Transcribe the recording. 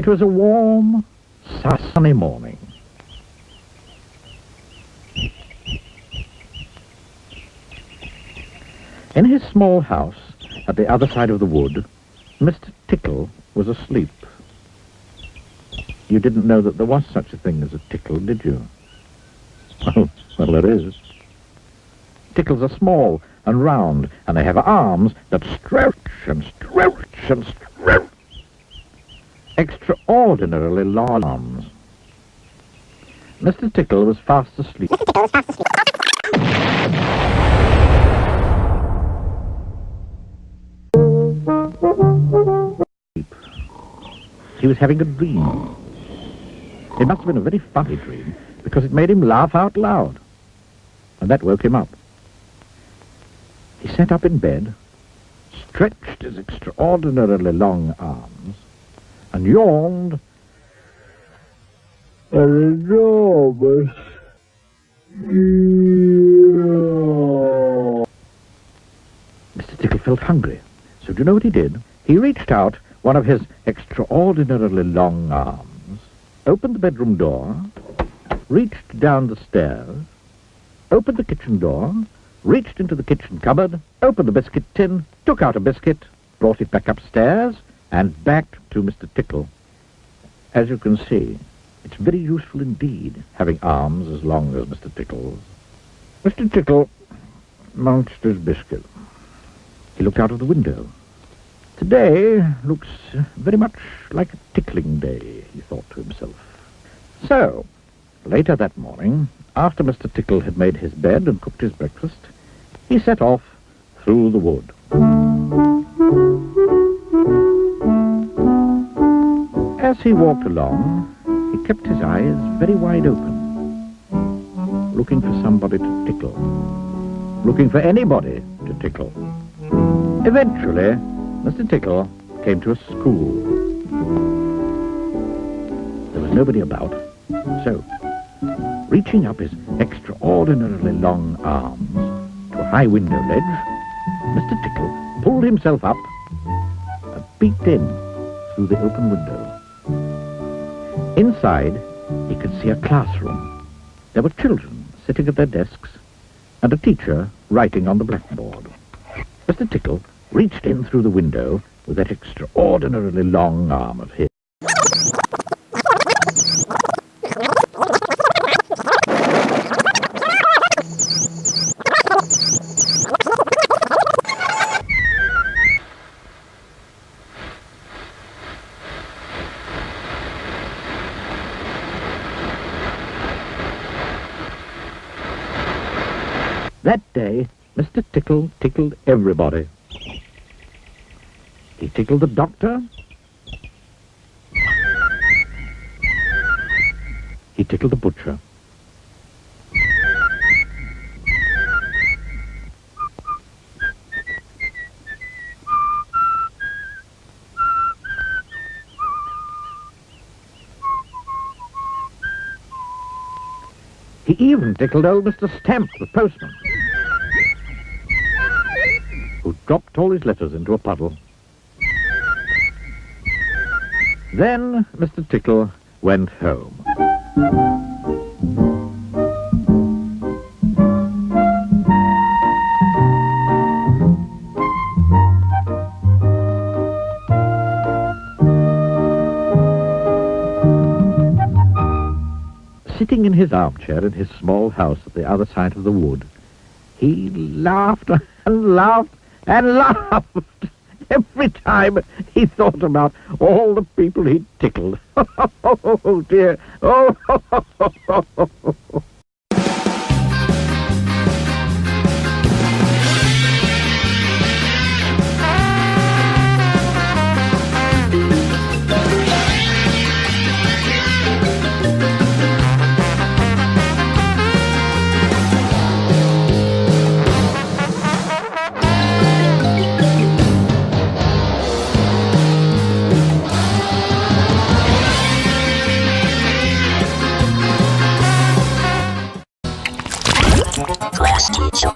It was a warm, sunny morning. In his small house at the other side of the wood, Mr. Tickle was asleep. You didn't know that there was such a thing as a tickle, did you? Well, there is. Tickles are small and round, and they have arms that stretch and stretch and stretch. Extraordinarily long arms. Mr. Tickle was fast asleep. He was having a dream. It must have been a very funny dream, because it made him laugh out loud. And that woke him up. He sat up in bed, stretched his extraordinarily long arms, and yawned an enormous yawn. Mr. Tickle felt hungry, so do you know what he did? He reached out one of his extraordinarily long arms, opened the bedroom door, reached down the stairs, opened the kitchen door, reached into the kitchen cupboard, opened the biscuit tin, took out a biscuit, brought it back upstairs, and back to Mr. Tickle. As you can see, it's very useful indeed, having arms as long as Mr. Tickle's. Mr. Tickle munched his biscuit. He looked out of the window. Today looks very much like a tickling day, he thought to himself. So, later that morning, after Mr. Tickle had made his bed and cooked his breakfast, he set off through the wood. As he walked along, he kept his eyes very wide open, looking for somebody to tickle, looking for anybody to tickle. Eventually, Mr. Tickle came to a school. There was nobody about, so, reaching up his extraordinarily long arms to a high window ledge, Mr. Tickle pulled himself up and peeked in through the open window. Inside, he could see a classroom. There were children sitting at their desks and a teacher writing on the blackboard. Mr. Tickle reached in through the window with that extraordinarily long arm of his. That day, Mr. Tickle tickled everybody. He tickled the doctor. He tickled the butcher. He even tickled old Mr. Stamp, the postman, who dropped all his letters into a puddle. Then Mr. Tickle went home. Sitting in his armchair in his small house at the other side of the wood, he laughed and laughed and laughed every time he thought about all the people he'd tickled. Oh, dear. Oh, Class teacher.